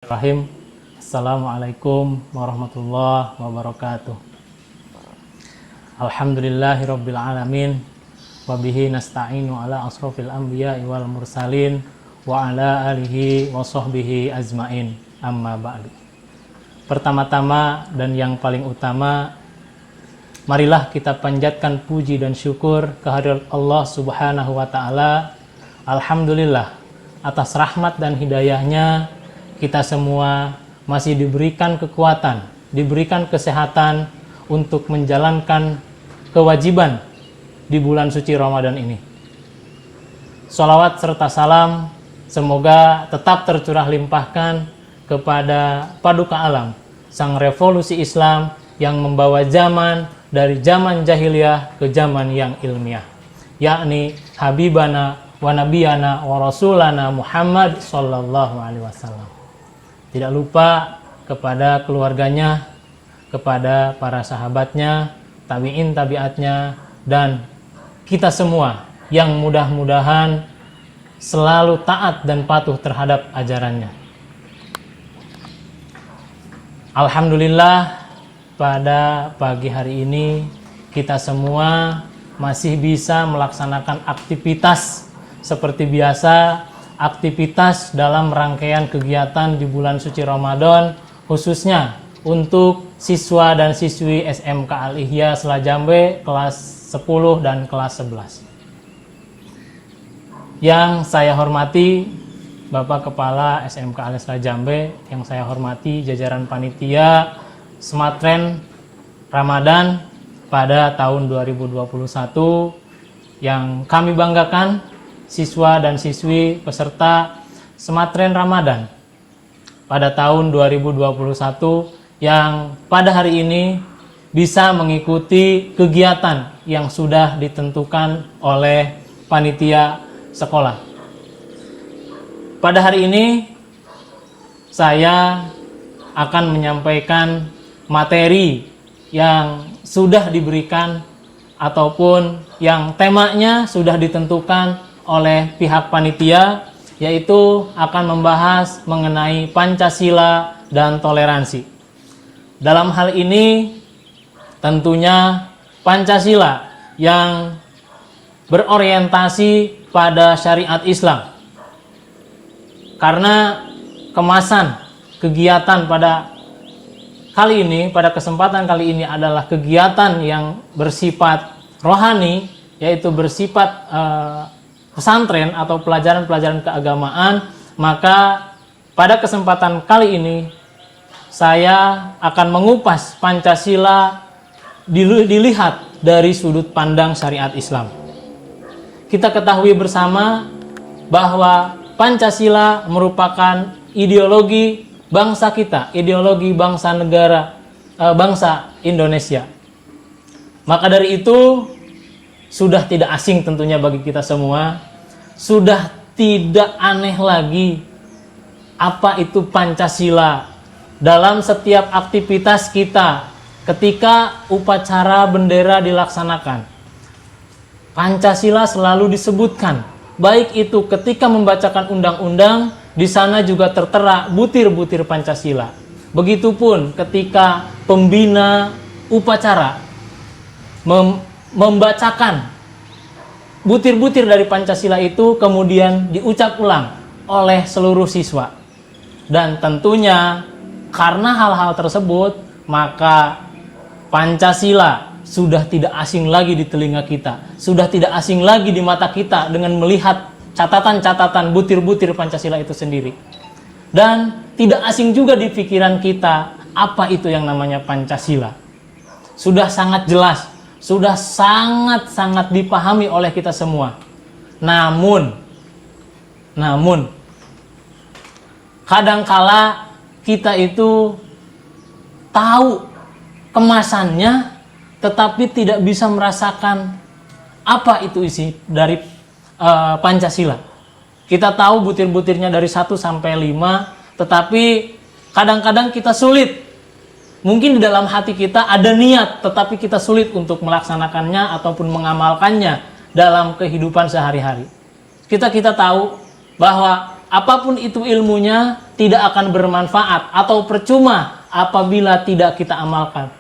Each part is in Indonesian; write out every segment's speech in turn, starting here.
Bismillahirrahmanirrahim. Assalamualaikum warahmatullahi wabarakatuh. Alhamdulillahirabbil alamin wa bihi nasta'inu ala asrofil anbiya'i wal mursalin wa ala alihi wa sahbihi ajmain. Amma ba'du. Pertama-tama dan yang paling utama, marilah kita panjatkan puji dan syukur kehadirat Allah Subhanahu wa taala. Alhamdulillah atas rahmat dan hidayahnya kita semua masih diberikan kekuatan, diberikan kesehatan untuk menjalankan kewajiban di bulan suci Ramadan ini. Sholawat serta salam semoga tetap tercurah limpahkan kepada Paduka Alam, sang revolusi Islam yang membawa zaman dari zaman jahiliyah ke zaman yang ilmiah, yakni Habibana wa Nabiyana wa Rasulana Muhammad sallallahu alaihi wasallam. Tidak lupa kepada keluarganya, kepada para sahabatnya, tabi'in tabi'atnya, dan kita semua yang mudah-mudahan selalu taat dan patuh terhadap ajarannya. Alhamdulillah, pada pagi hari ini kita semua masih bisa melaksanakan aktivitas seperti biasa, aktivitas dalam rangkaian kegiatan di bulan suci Ramadan, khususnya untuk siswa dan siswi SMK Al-Ihya Selajambe kelas 10 dan kelas 11. Yang saya hormati Bapak Kepala SMK Al-Ihya Selajambe, yang saya hormati jajaran panitia Sematren Ramadan pada tahun 2021, yang kami banggakan siswa dan siswi peserta Sematren Ramadan pada tahun 2021 yang pada hari ini bisa mengikuti kegiatan yang sudah ditentukan oleh panitia sekolah. Pada hari ini saya akan menyampaikan materi yang sudah diberikan ataupun yang temanya sudah ditentukan oleh pihak panitia, yaitu akan membahas mengenai Pancasila dan toleransi. Dalam hal ini tentunya Pancasila yang berorientasi pada syariat Islam, karena kemasan kegiatan pada kali ini, pada kesempatan kali ini adalah kegiatan yang bersifat rohani, yaitu bersifat pesantren atau pelajaran-pelajaran keagamaan. Maka pada kesempatan kali ini saya akan mengupas Pancasila dilihat dari sudut pandang syariat Islam. Kita ketahui bersama bahwa Pancasila merupakan ideologi bangsa kita, ideologi bangsa negara, bangsa Indonesia. Maka dari itu sudah tidak asing tentunya bagi kita semua, sudah tidak aneh lagi apa itu Pancasila dalam setiap aktivitas kita. Ketika upacara bendera dilaksanakan, Pancasila selalu disebutkan, baik itu ketika membacakan undang-undang, di sana juga tertera butir-butir Pancasila. Begitupun ketika pembina upacara membacakan butir-butir dari Pancasila itu kemudian diucap ulang oleh seluruh siswa. Dan tentunya karena hal-hal tersebut, maka Pancasila sudah tidak asing lagi di telinga kita, sudah tidak asing lagi di mata kita dengan melihat catatan-catatan butir-butir Pancasila itu sendiri. Dan tidak asing juga di pikiran kita apa itu yang namanya Pancasila. Sudah sangat jelas, sudah sangat-sangat dipahami oleh kita semua. Namun kadangkala kita itu tahu kemasannya, tetapi tidak bisa merasakan apa itu isi dari Pancasila. Kita tahu butir-butirnya dari 1 sampai 5, tetapi kadang-kadang kita sulit. Mungkin di dalam hati kita ada niat, tetapi kita sulit untuk melaksanakannya ataupun mengamalkannya dalam kehidupan sehari-hari. Kita tahu bahwa apapun itu ilmunya tidak akan bermanfaat atau percuma apabila tidak kita amalkan.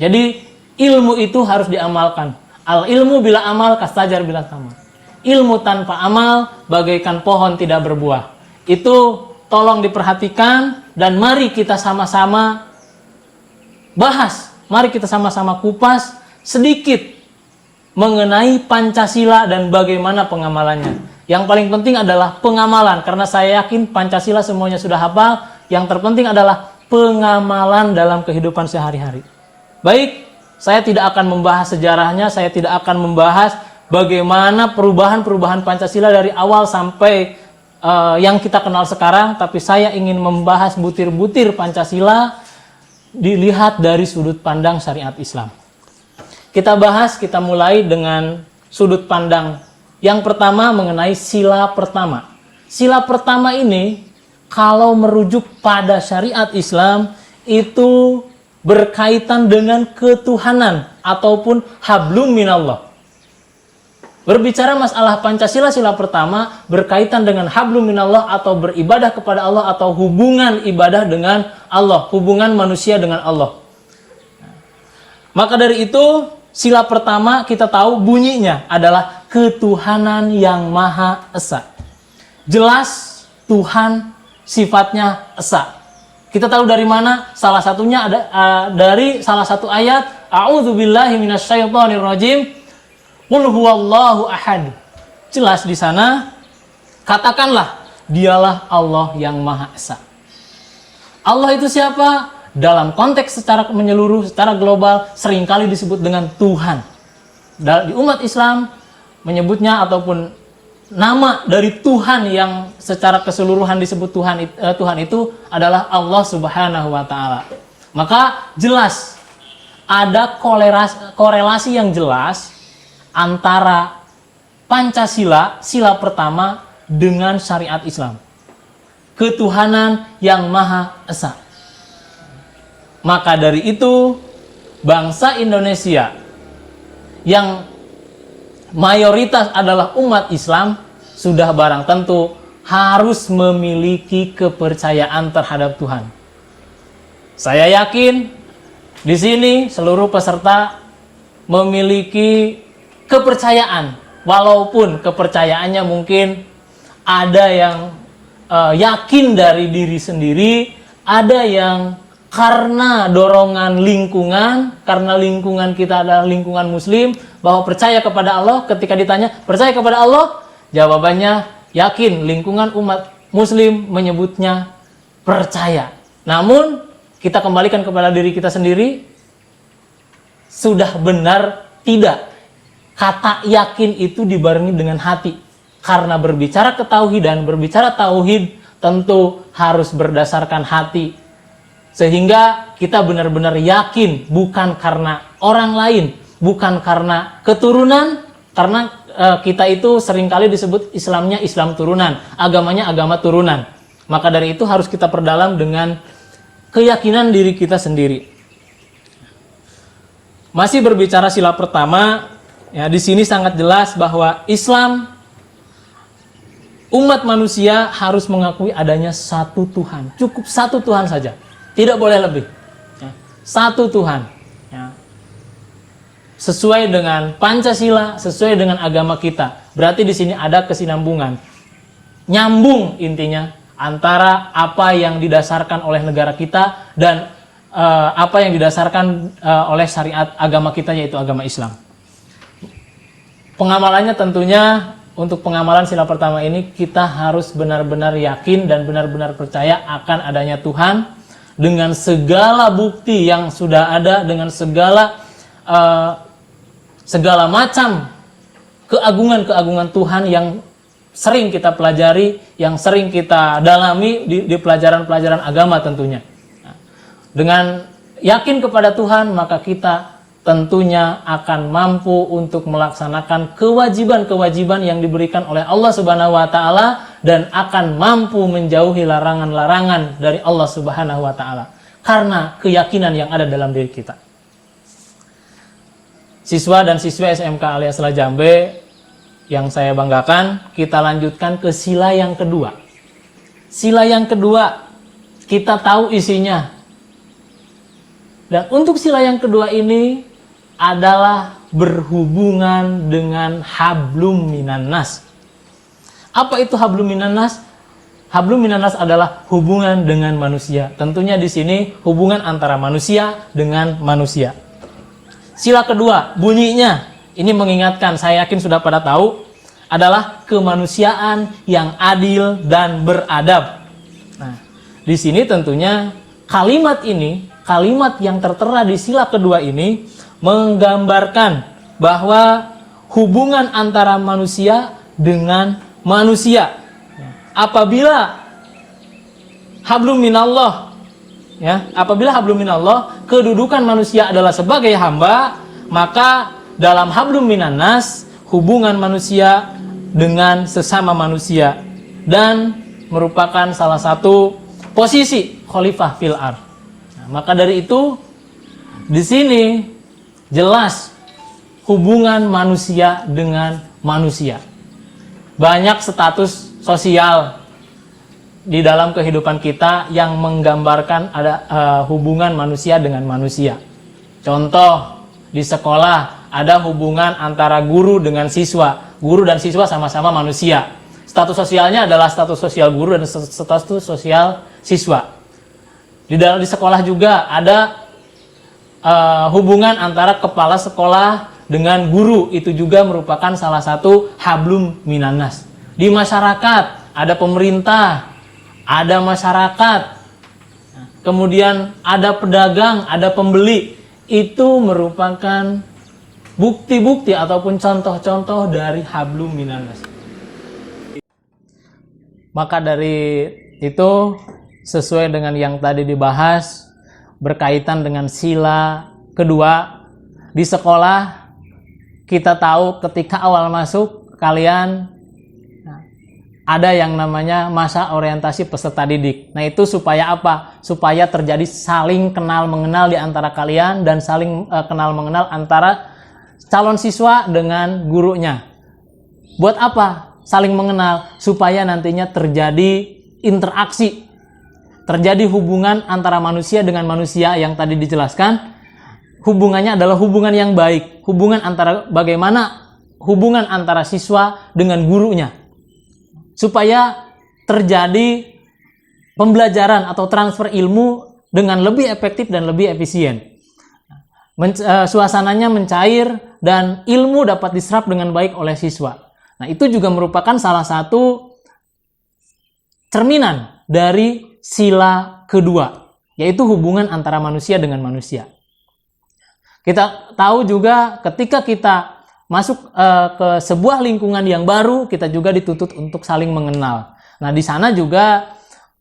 Jadi ilmu itu harus diamalkan. Al ilmu bila amal kastajar bila tamal. Ilmu tanpa amal bagaikan pohon tidak berbuah. Itu tolong diperhatikan dan mari kita sama-sama bahas. Mari kita sama-sama kupas sedikit mengenai Pancasila dan bagaimana pengamalannya. Yang paling penting adalah pengamalan, karena saya yakin Pancasila semuanya sudah hafal. Yang terpenting adalah pengamalan dalam kehidupan sehari-hari. Baik, saya tidak akan membahas sejarahnya, saya tidak akan membahas bagaimana perubahan-perubahan Pancasila dari awal sampai yang kita kenal sekarang, tapi saya ingin membahas butir-butir Pancasila dilihat dari sudut pandang syariat Islam. Kita bahas, kita mulai dengan sudut pandang yang pertama mengenai sila pertama. Sila pertama ini kalau merujuk pada syariat Islam itu berkaitan dengan ketuhanan ataupun hablum minallah. Berbicara masalah Pancasila sila pertama berkaitan dengan hablum minallah atau beribadah kepada Allah atau hubungan ibadah dengan Allah, hubungan manusia dengan Allah. Maka dari itu sila pertama kita tahu bunyinya adalah ketuhanan yang Maha Esa. Jelas Tuhan sifatnya esa. Kita tahu dari mana? Salah satunya ada dari salah satu ayat, A'udzubillahi minasyaitonirrajim. Qul huwallahu ahad. Jelas di sana katakanlah dialah Allah yang Maha Esa. Allah itu siapa? Dalam konteks secara menyeluruh, secara global seringkali disebut dengan Tuhan. Di umat Islam menyebutnya ataupun nama dari Tuhan yang secara keseluruhan disebut Tuhan itu adalah Allah Subhanahu wa taala. Maka jelas ada korelasi yang jelas antara Pancasila, sila pertama dengan syariat Islam. Ketuhanan yang Maha Esa. Maka dari itu bangsa Indonesia yang mayoritas adalah umat Islam sudah barang tentu harus memiliki kepercayaan terhadap Tuhan. Saya yakin di sini seluruh peserta memiliki kepercayaan, walaupun kepercayaannya mungkin ada yang yakin dari diri sendiri, ada yang karena dorongan lingkungan, karena lingkungan kita adalah lingkungan Muslim, bahwa percaya kepada Allah. Ketika ditanya percaya kepada Allah, jawabannya yakin. Lingkungan umat Muslim menyebutnya percaya. Namun kita kembalikan kepada diri kita sendiri, sudah benar tidak kata yakin itu dibarengi dengan hati. Karena berbicara ketauhidan, berbicara tauhid tentu harus berdasarkan hati. Sehingga kita benar-benar yakin, bukan karena orang lain, bukan karena keturunan, karena kita itu seringkali disebut Islamnya Islam turunan, agamanya agama turunan. Maka dari itu harus kita perdalam dengan keyakinan diri kita sendiri. Masih berbicara sila pertama, ya di sini sangat jelas bahwa Islam, umat manusia harus mengakui adanya satu Tuhan. Cukup satu Tuhan saja. Tidak boleh lebih. Ya. Satu Tuhan. Ya. Sesuai dengan Pancasila, sesuai dengan agama kita. Berarti di sini ada kesinambungan. Nyambung intinya antara apa yang didasarkan oleh negara kita dan apa yang didasarkan oleh syariat agama kita, yaitu agama Islam. Pengamalannya tentunya untuk pengamalan sila pertama ini kita harus benar-benar yakin dan benar-benar percaya akan adanya Tuhan. Dengan segala bukti yang sudah ada, dengan segala macam keagungan-keagungan Tuhan yang sering kita pelajari, yang sering kita dalami di pelajaran-pelajaran agama tentunya. Nah, dengan yakin kepada Tuhan, maka kita tentunya akan mampu untuk melaksanakan kewajiban-kewajiban yang diberikan oleh Allah Subhanahu wa taala dan akan mampu menjauhi larangan-larangan dari Allah Subhanahu wa taala karena keyakinan yang ada dalam diri kita. Siswa dan siswi SMK Alia Sela Jambe yang saya banggakan, kita lanjutkan ke sila yang kedua. Sila yang kedua, kita tahu isinya. Dan untuk sila yang kedua ini adalah berhubungan dengan hablum minan nas. Apa itu hablum minan nas? Hablum minan nas adalah hubungan dengan manusia. Tentunya di sini hubungan antara manusia dengan manusia. Sila kedua, bunyinya ini mengingatkan, saya yakin sudah pada tahu, adalah kemanusiaan yang adil dan beradab. Nah, di sini tentunya kalimat ini, kalimat yang tertera di sila kedua ini menggambarkan bahwa hubungan antara manusia dengan manusia. Apabila hablum minallah, ya, apabila hablum minallah, kedudukan manusia adalah sebagai hamba, maka dalam hablum minan nas, hubungan manusia dengan sesama manusia dan merupakan salah satu posisi khalifah fil ardh. Nah, maka dari itu di sini jelas hubungan manusia dengan manusia. Banyak status sosial di dalam kehidupan kita yang menggambarkan ada hubungan manusia dengan manusia. Contoh, di sekolah ada hubungan antara guru dengan siswa. Guru dan siswa sama-sama manusia. Status sosialnya adalah status sosial guru dan status sosial siswa. Di sekolah juga ada hubungan antara kepala sekolah dengan guru. Itu juga merupakan salah satu hablum minan nas. Di masyarakat ada pemerintah, ada masyarakat, kemudian ada pedagang, ada pembeli. Itu merupakan bukti-bukti ataupun contoh-contoh dari hablum minan nas. Maka dari itu, sesuai dengan yang tadi dibahas, berkaitan dengan sila kedua, di sekolah kita tahu ketika awal masuk kalian ada yang namanya masa orientasi peserta didik. Nah, itu supaya apa? Supaya terjadi saling kenal mengenal di antara kalian dan saling kenal mengenal antara calon siswa dengan gurunya. Buat apa? Saling mengenal supaya nantinya terjadi interaksi. Terjadi hubungan antara manusia dengan manusia yang tadi dijelaskan. Hubungannya adalah hubungan yang baik. Bagaimana hubungan antara siswa dengan gurunya. Supaya terjadi pembelajaran atau transfer ilmu dengan lebih efektif dan lebih efisien. Suasananya mencair dan ilmu dapat diserap dengan baik oleh siswa. Nah, itu juga merupakan salah satu cerminan dari sila kedua, yaitu hubungan antara manusia dengan manusia. Kita tahu juga ketika kita masuk ke sebuah lingkungan yang baru, kita juga dituntut untuk saling mengenal. Nah, di sana juga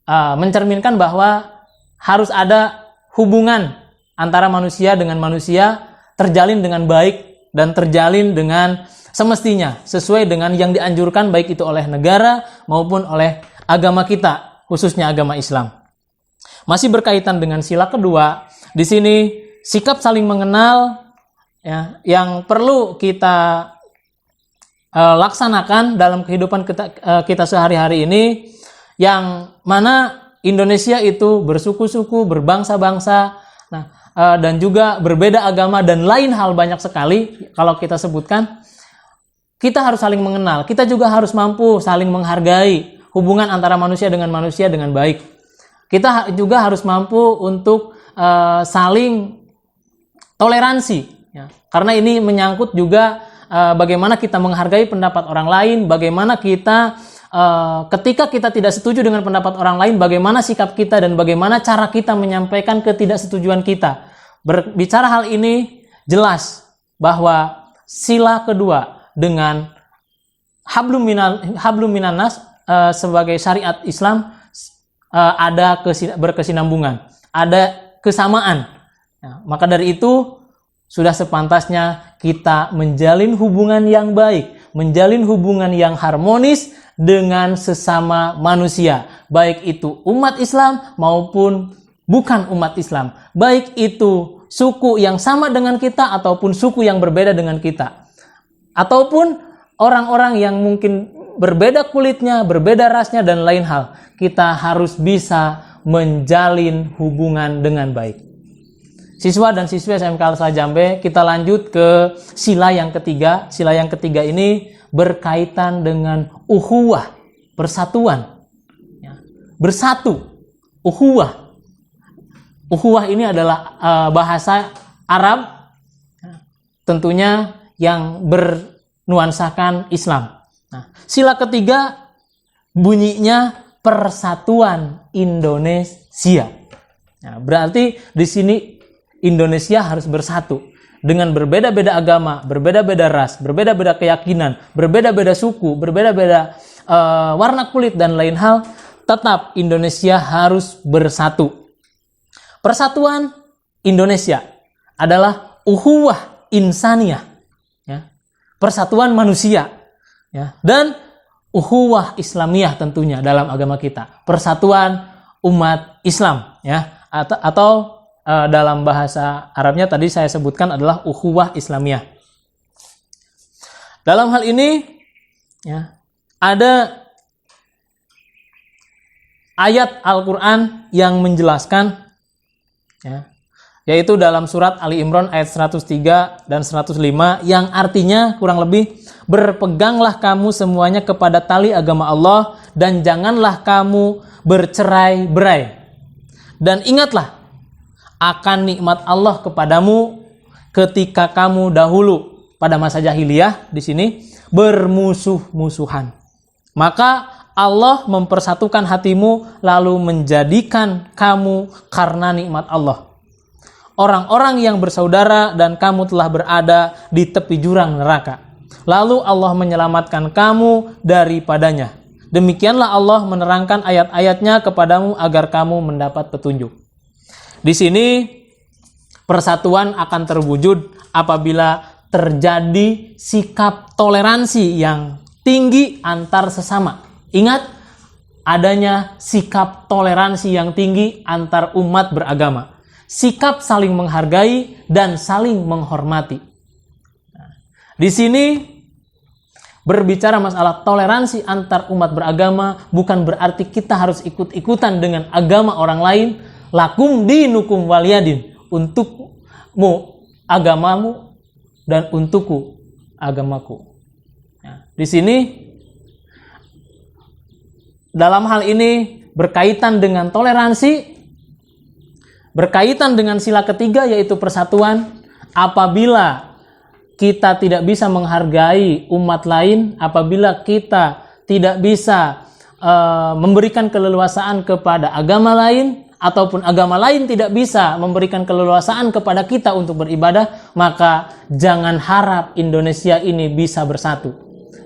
mencerminkan bahwa harus ada hubungan antara manusia dengan manusia terjalin dengan baik dan terjalin dengan semestinya, sesuai dengan yang dianjurkan baik itu oleh negara maupun oleh agama kita, khususnya agama Islam. Masih berkaitan dengan sila kedua, di sini sikap saling mengenal ya, yang perlu kita laksanakan dalam kehidupan kita sehari-hari ini, yang mana Indonesia itu bersuku-suku, berbangsa-bangsa, dan juga berbeda agama dan lain hal banyak sekali. Kalau kita sebutkan, kita harus saling mengenal. Kita juga harus mampu saling menghargai hubungan antara manusia dengan baik. Kita juga harus mampu untuk saling toleransi, ya. Karena ini menyangkut juga bagaimana kita menghargai pendapat orang lain, bagaimana kita ketika kita tidak setuju dengan pendapat orang lain, bagaimana sikap kita dan bagaimana cara kita menyampaikan ketidaksetujuan kita. Berbicara hal ini, jelas bahwa sila kedua dengan hablum minan nas sebagai syariat Islam ada berkesinambungan, ada kesamaan. Nah, maka dari itu sudah sepantasnya kita menjalin hubungan yang baik, menjalin hubungan yang harmonis dengan sesama manusia, baik itu umat Islam maupun bukan umat Islam, baik itu suku yang sama dengan kita ataupun suku yang berbeda dengan kita, ataupun orang-orang yang mungkin berbeda kulitnya, berbeda rasnya, dan lain hal. Kita harus bisa menjalin hubungan dengan baik. Siswa dan siswi SMK Al-Islah Jambe, kita lanjut ke sila yang ketiga. Sila yang ketiga ini berkaitan dengan ukhuwah, persatuan. Bersatu, ukhuwah. Ukhuwah ini adalah bahasa Arab, tentunya yang bernuansakan Islam. Nah, sila ketiga bunyinya Persatuan Indonesia. Nah, berarti di sini Indonesia harus bersatu dengan berbeda-beda agama, berbeda-beda ras, berbeda-beda keyakinan, berbeda-beda suku, berbeda-beda warna kulit dan lain hal. Tetap Indonesia harus bersatu. Persatuan Indonesia adalah ukhuwah insaniyah, ya. Persatuan manusia, ya. Dan ukhuwah Islamiyah tentunya dalam agama kita. Persatuan umat Islam, ya. Atau dalam bahasa Arabnya tadi saya sebutkan adalah ukhuwah Islamiyah. Dalam hal ini, ya, ada ayat Al-Quran yang menjelaskan, ya, yaitu dalam surat Ali Imran ayat 103 dan 105 yang artinya kurang lebih, berpeganglah kamu semuanya kepada tali agama Allah dan janganlah kamu bercerai-berai. Dan ingatlah akan nikmat Allah kepadamu ketika kamu dahulu pada masa jahiliyah di sini bermusuh-musuhan. Maka Allah mempersatukan hatimu lalu menjadikan kamu karena nikmat Allah orang-orang yang bersaudara dan kamu telah berada di tepi jurang neraka. Lalu Allah menyelamatkan kamu daripadanya. Demikianlah Allah menerangkan ayat-ayatnya kepadamu agar kamu mendapat petunjuk. Di sini persatuan akan terwujud apabila terjadi sikap toleransi yang tinggi antar sesama. Ingat, adanya sikap toleransi yang tinggi antar umat beragama. Sikap saling menghargai dan saling menghormati. Di sini berbicara masalah toleransi antar umat beragama bukan berarti kita harus ikut-ikutan dengan agama orang lain. Lakum dinukum waliyadin, untukmu agamamu dan untukku agamaku. Nah, di sini dalam hal ini berkaitan dengan toleransi, berkaitan dengan sila ketiga yaitu persatuan. Apabila kita tidak bisa menghargai umat lain, apabila kita tidak bisa memberikan keleluasaan kepada agama lain, ataupun agama lain tidak bisa memberikan keleluasaan kepada kita untuk beribadah, maka jangan harap Indonesia ini bisa bersatu.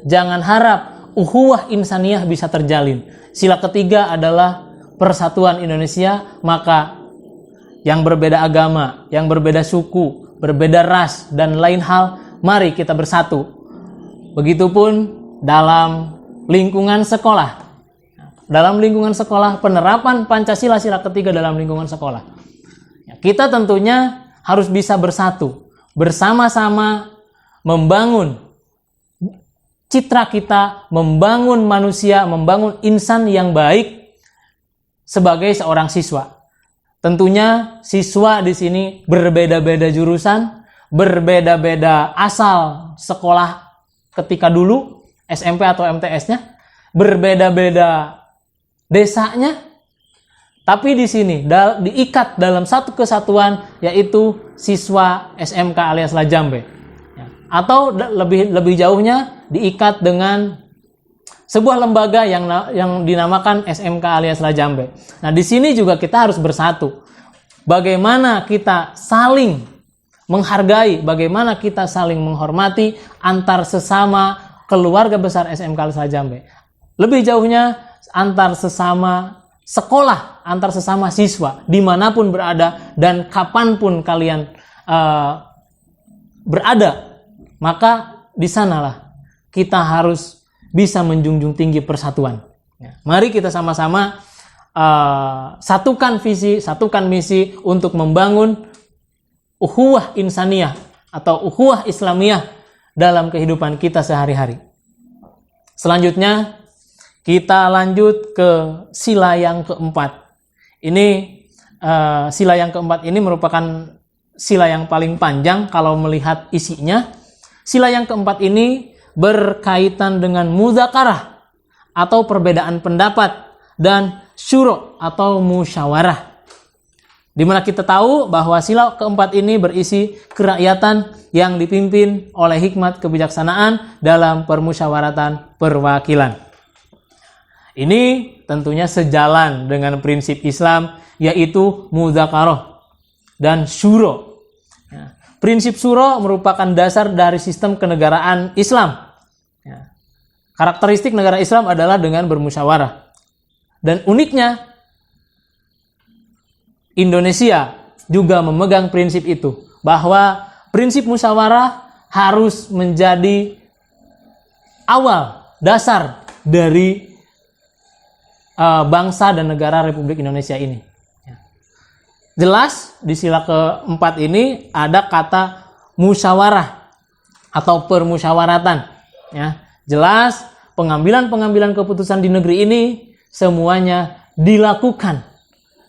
Jangan harap ukhuwah insaniyah bisa terjalin. Sila ketiga adalah persatuan Indonesia, maka yang berbeda agama, yang berbeda suku, berbeda ras, dan lain hal, mari kita bersatu. Begitupun dalam lingkungan sekolah. Dalam lingkungan sekolah, penerapan Pancasila sila ketiga dalam lingkungan sekolah. Kita tentunya harus bisa bersatu, bersama-sama membangun citra kita, membangun manusia, membangun insan yang baik sebagai seorang siswa. Tentunya siswa di sini berbeda-beda jurusan, berbeda-beda asal sekolah ketika dulu, SMP atau MTS-nya, berbeda-beda desanya, tapi di sini diikat dalam satu kesatuan, yaitu siswa SMK Al-Islah Jambe. Atau lebih jauhnya diikat dengan sebuah lembaga yang dinamakan SMK Al-Islah Jambe. Nah, di sini juga kita harus bersatu. Bagaimana kita saling menghargai, bagaimana kita saling menghormati antar sesama keluarga besar SMK Al-Islah Jambe. Lebih jauhnya antar sesama sekolah, antar sesama siswa, dimanapun berada dan kapanpun kalian berada, maka di sanalah kita harus bisa menjunjung tinggi persatuan. Mari kita sama-sama satukan visi, satukan misi untuk membangun ukhuwah insaniyah atau ukhuwah Islamiyah dalam kehidupan kita sehari-hari. Selanjutnya kita lanjut ke sila yang keempat. Ini sila yang keempat ini merupakan sila yang paling panjang kalau melihat isinya. Sila yang keempat ini berkaitan dengan mudzakarah atau perbedaan pendapat dan syuro atau musyawarah. Di mana kita tahu bahwa sila keempat ini berisi kerakyatan yang dipimpin oleh hikmat kebijaksanaan dalam permusyawaratan perwakilan. Ini tentunya sejalan dengan prinsip Islam, yaitu mudzakarah dan syuro. Prinsip syuro merupakan dasar dari sistem kenegaraan Islam. Karakteristik negara Islam adalah dengan bermusyawarah. Dan uniknya, Indonesia juga memegang prinsip itu, bahwa prinsip musyawarah harus menjadi awal dasar dari bangsa dan negara Republik Indonesia ini. Jelas di sila keempat ini ada kata musyawarah atau permusyawaratan. Jelas pengambilan keputusan di negeri ini semuanya dilakukan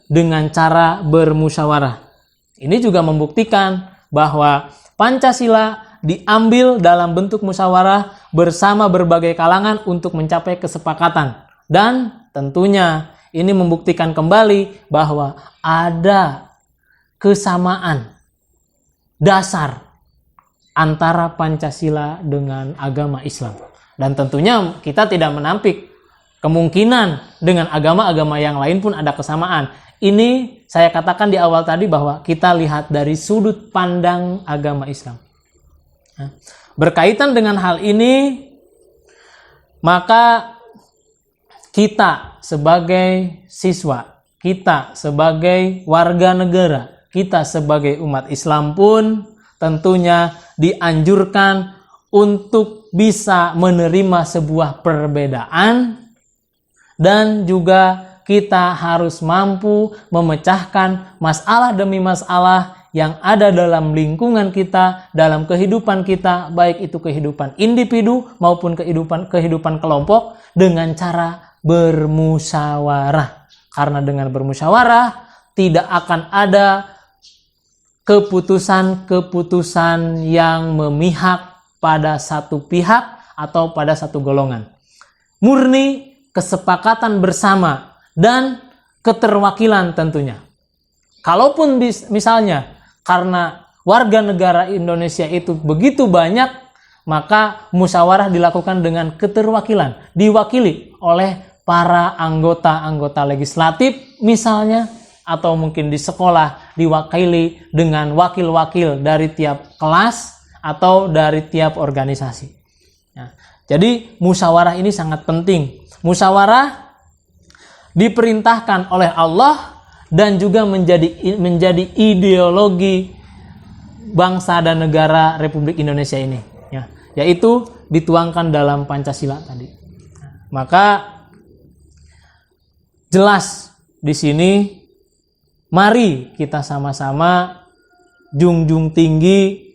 dengan cara bermusyawarah. Ini juga membuktikan bahwa Pancasila diambil dalam bentuk musyawarah bersama berbagai kalangan untuk mencapai kesepakatan. Dan tentunya ini membuktikan kembali bahwa ada kesamaan dasar antara Pancasila dengan agama Islam. Dan tentunya kita tidak menampik kemungkinan dengan agama-agama yang lain pun ada kesamaan. Ini saya katakan di awal tadi bahwa kita lihat dari sudut pandang agama Islam. Berkaitan dengan hal ini, maka kita sebagai siswa, kita sebagai warga negara, kita sebagai umat Islam pun tentunya dianjurkan untuk bisa menerima sebuah perbedaan, dan juga kita harus mampu memecahkan masalah demi masalah yang ada dalam lingkungan kita, dalam kehidupan kita, baik itu kehidupan individu maupun kehidupan kelompok, dengan cara bermusyawarah. Karena dengan bermusyawarah tidak akan ada keputusan-keputusan yang memihak pada satu pihak atau pada satu golongan. Murni kesepakatan bersama dan keterwakilan tentunya. Kalaupun misalnya karena warga negara Indonesia itu begitu banyak, maka musyawarah dilakukan dengan keterwakilan, diwakili oleh para anggota-anggota legislatif misalnya, atau mungkin di sekolah diwakili dengan wakil-wakil dari tiap kelas atau dari tiap organisasi. Jadi musyawarah ini sangat penting. Musyawarah diperintahkan oleh Allah dan juga menjadi ideologi bangsa dan negara Republik Indonesia ini, yaitu dituangkan dalam Pancasila tadi. Maka jelas di sini, mari kita sama-sama junjung tinggi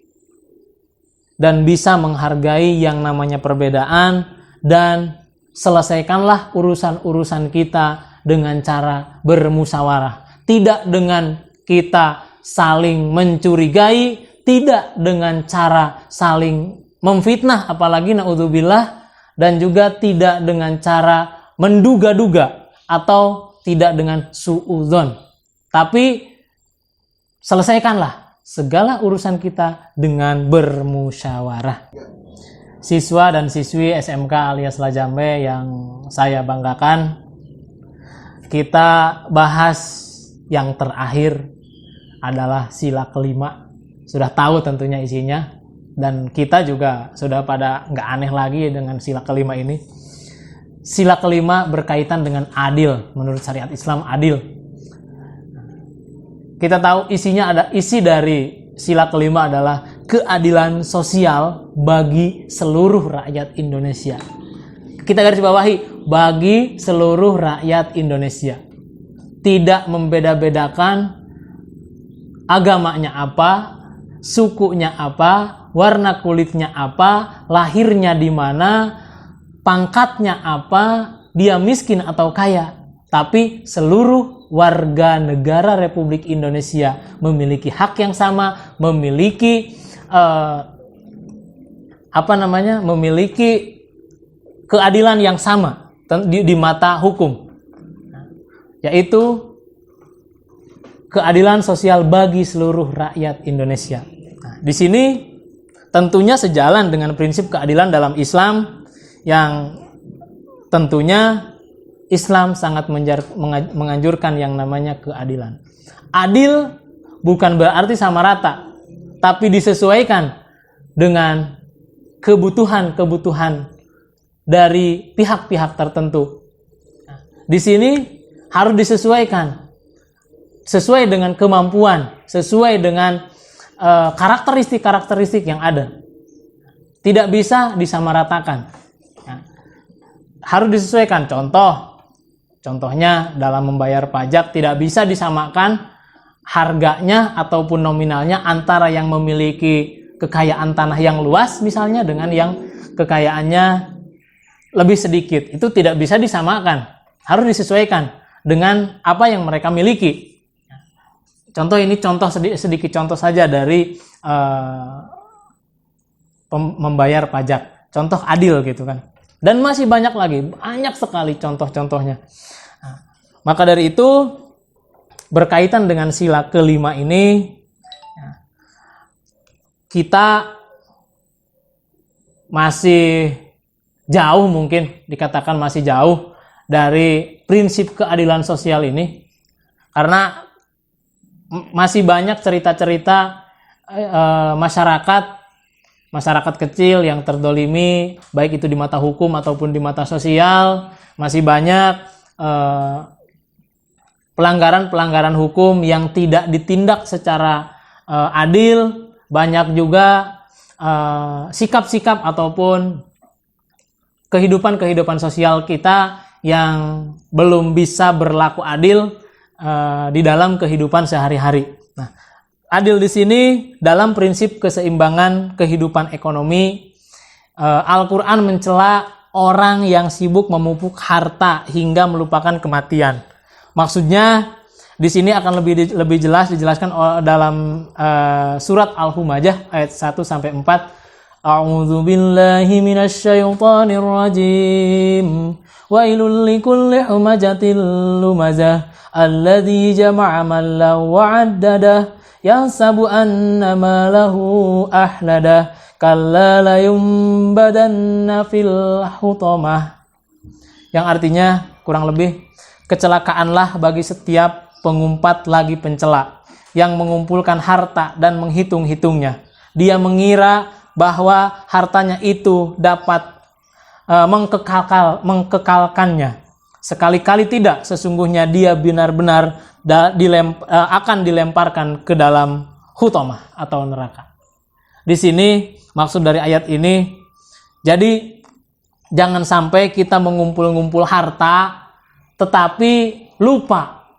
dan bisa menghargai yang namanya perbedaan, dan selesaikanlah urusan-urusan kita dengan cara bermusyawarah. Tidak dengan kita saling mencurigai, tidak dengan cara saling memfitnah, apalagi naudzubillah, dan juga tidak dengan cara menduga-duga atau tidak dengan suudzon. Tapi selesaikanlah segala urusan kita dengan bermusyawarah. Siswa dan siswi SMK alias Lajambe yang saya banggakan, kita bahas yang terakhir adalah sila kelima. Sudah tahu tentunya isinya, dan kita juga sudah pada nggak aneh lagi dengan sila kelima ini. Sila kelima berkaitan dengan adil. Menurut syariat Islam, adil. Kita tahu isi dari sila kelima adalah keadilan sosial bagi seluruh rakyat Indonesia. Kita garis bawahi, bagi seluruh rakyat Indonesia. Tidak membeda-bedakan agamanya apa, sukunya apa, warna kulitnya apa, lahirnya di mana, pangkatnya apa, dia miskin atau kaya, tapi seluruh warga negara Republik Indonesia memiliki hak yang sama, memiliki memiliki keadilan yang sama di mata hukum, yaitu keadilan sosial bagi seluruh rakyat Indonesia. Nah, di sini tentunya sejalan dengan prinsip keadilan dalam Islam, yang tentunya Islam sangat menganjurkan yang namanya keadilan. Adil bukan berarti sama rata, tapi disesuaikan dengan kebutuhan-kebutuhan dari pihak-pihak tertentu. Nah, di sini harus disesuaikan sesuai dengan kemampuan, sesuai dengan karakteristik-karakteristik yang ada. Tidak bisa disamaratakan. Nah, harus disesuaikan. Contohnya dalam membayar pajak tidak bisa disamakan harganya ataupun nominalnya antara yang memiliki kekayaan tanah yang luas misalnya dengan yang kekayaannya lebih sedikit. Itu tidak bisa disamakan. Harus disesuaikan dengan apa yang mereka miliki. Contoh sedikit contoh saja dari membayar pajak. Contoh adil gitu kan. Dan masih banyak lagi, banyak sekali contoh-contohnya. Nah, maka dari itu berkaitan dengan sila kelima ini, kita masih jauh, mungkin dikatakan masih jauh dari prinsip keadilan sosial ini, karena masih banyak cerita-cerita masyarakat kecil yang terdolimi, baik itu di mata hukum ataupun di mata sosial. Masih banyak pelanggaran-pelanggaran hukum yang tidak ditindak secara adil. Banyak juga sikap-sikap ataupun kehidupan sosial kita yang belum bisa berlaku adil di dalam kehidupan sehari-hari. Nah, adil di sini dalam prinsip keseimbangan kehidupan ekonomi. Al-Quran mencela orang yang sibuk memupuk harta hingga melupakan kematian. Maksudnya di sini akan lebih jelas dijelaskan dalam surat Al-Humajah ayat 1 sampai 4. A'udzu billahi minasyaitonir rajim. Wailul likulli humajatil lumazah alladzi jama'a malan wa 'addadah yahsabu anna malahu ahladah kalla la yumbadanna fil hutamah. Yang artinya kurang lebih, kecelakaanlah bagi setiap pengumpat lagi pencela yang mengumpulkan harta dan menghitung-hitungnya. Dia mengira bahwa hartanya itu dapat mengkekalkannya. Sekali-kali tidak, sesungguhnya dia benar-benar akan dilemparkan ke dalam hutamah atau neraka. Di sini maksud dari ayat ini, jadi jangan sampai kita mengumpul-ngumpul harta tetapi lupa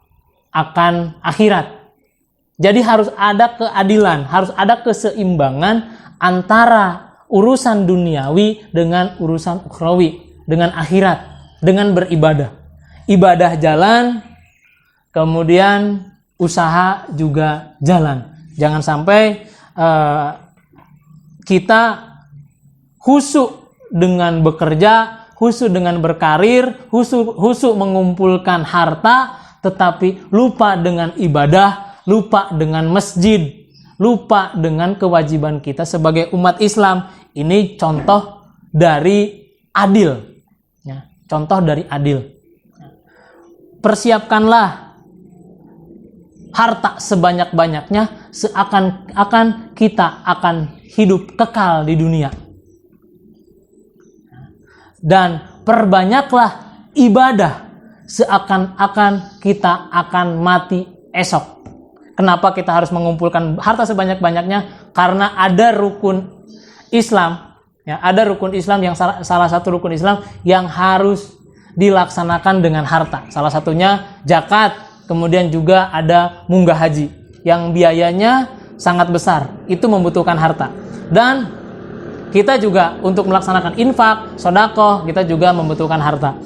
akan akhirat. Jadi harus ada keadilan, harus ada keseimbangan antara urusan duniawi dengan urusan ukhrawi, dengan akhirat, dengan beribadah. Ibadah jalan, kemudian usaha juga jalan. Jangan sampai kita khusyuk dengan bekerja, khusyuk dengan berkarir, khusyuk mengumpulkan harta, tetapi lupa dengan ibadah, lupa dengan masjid, lupa dengan kewajiban kita sebagai umat Islam. Ini contoh dari adil. Ya, contoh dari adil. Persiapkanlah harta sebanyak-banyaknya, seakan-akan kita akan hidup kekal di dunia. Dan perbanyaklah ibadah, seakan-akan kita akan mati esok. Kenapa kita harus mengumpulkan harta sebanyak-banyaknya? Karena ada rukun Islam, ya, ada rukun Islam yang salah satu rukun Islam yang harus dilaksanakan dengan harta. Salah satunya zakat, kemudian juga ada munggah haji yang biayanya sangat besar, itu membutuhkan harta. Dan kita juga untuk melaksanakan infak, sedekah, kita juga membutuhkan harta.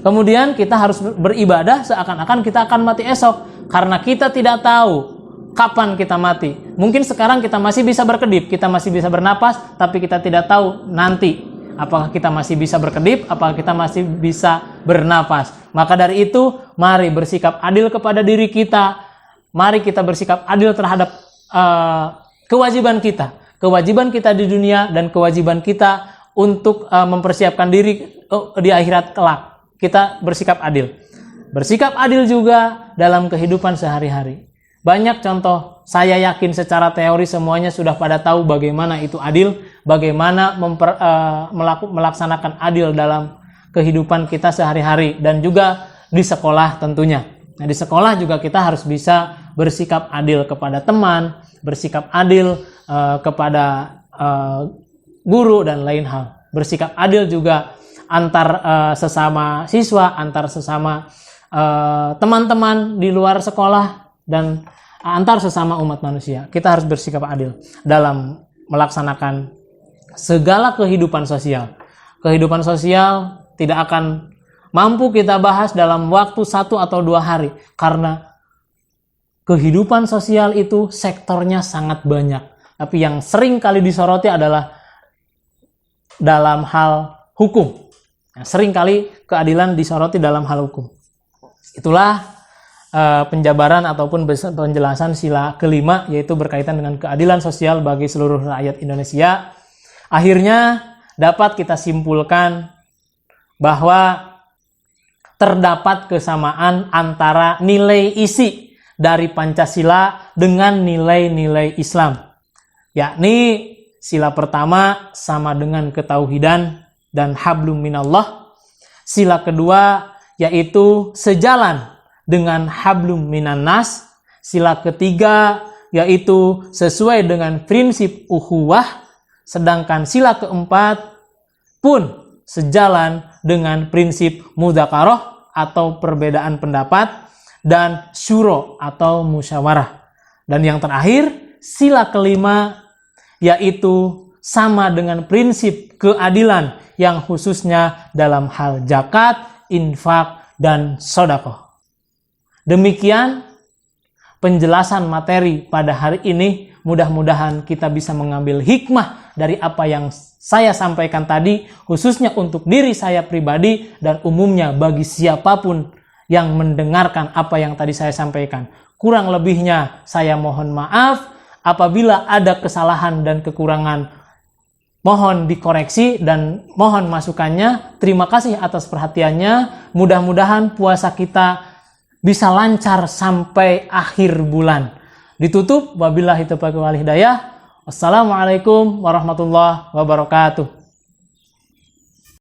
Kemudian kita harus beribadah seakan-akan kita akan mati esok, karena kita tidak tahu kapan kita mati. Mungkin sekarang kita masih bisa berkedip, kita masih bisa bernapas, tapi kita tidak tahu nanti apakah kita masih bisa berkedip, apakah kita masih bisa bernapas. Maka dari itu, mari bersikap adil kepada diri kita. Mari kita bersikap adil terhadap kewajiban kita. Kewajiban kita di dunia dan kewajiban kita untuk mempersiapkan diri di akhirat kelak. Kita bersikap adil. Bersikap adil juga dalam kehidupan sehari-hari. Banyak contoh, saya yakin secara teori semuanya sudah pada tahu bagaimana itu adil, bagaimana melaksanakan adil dalam kehidupan kita sehari-hari, dan juga di sekolah tentunya. Nah, di sekolah juga kita harus bisa bersikap adil kepada teman, bersikap adil kepada guru dan lain hal. Bersikap adil juga antar sesama siswa, antar sesama teman-teman di luar sekolah, dan antar sesama umat manusia. Kita harus bersikap adil dalam melaksanakan segala kehidupan sosial. Kehidupan sosial tidak akan mampu kita bahas dalam waktu 1 atau 2 hari, karena kehidupan sosial itu sektornya sangat banyak. Tapi yang sering kali disoroti adalah dalam hal hukum. Nah, sering kali keadilan disoroti dalam hal hukum. Itulah penjabaran ataupun penjelasan sila kelima, yaitu berkaitan dengan keadilan sosial bagi seluruh rakyat Indonesia. Akhirnya dapat kita simpulkan bahwa terdapat kesamaan antara nilai isi dari Pancasila dengan nilai-nilai Islam. Yakni sila pertama sama dengan ketauhidan dan hablum minallah. Sila kedua yaitu sejalan dengan hablum minannas. Sila ketiga yaitu sesuai dengan prinsip ukhuwah. Sedangkan sila keempat pun sejalan dengan prinsip mudzakarah atau perbedaan pendapat, dan syuro atau musyawarah. Dan yang terakhir, sila kelima yaitu sama dengan prinsip keadilan yang khususnya dalam hal zakat, infak, dan sedekah. Demikian penjelasan materi pada hari ini. Mudah-mudahan kita bisa mengambil hikmah dari apa yang saya sampaikan tadi, khususnya untuk diri saya pribadi dan umumnya bagi siapapun yang mendengarkan apa yang tadi saya sampaikan. Kurang lebihnya saya mohon maaf. Apabila ada kesalahan dan kekurangan, mohon dikoreksi dan mohon masukannya. Terima kasih atas perhatiannya. Mudah-mudahan puasa kita bisa lancar sampai akhir bulan. Ditutup, wabillahi taufiq wal hidayah. Wassalamualaikum warahmatullahi wabarakatuh.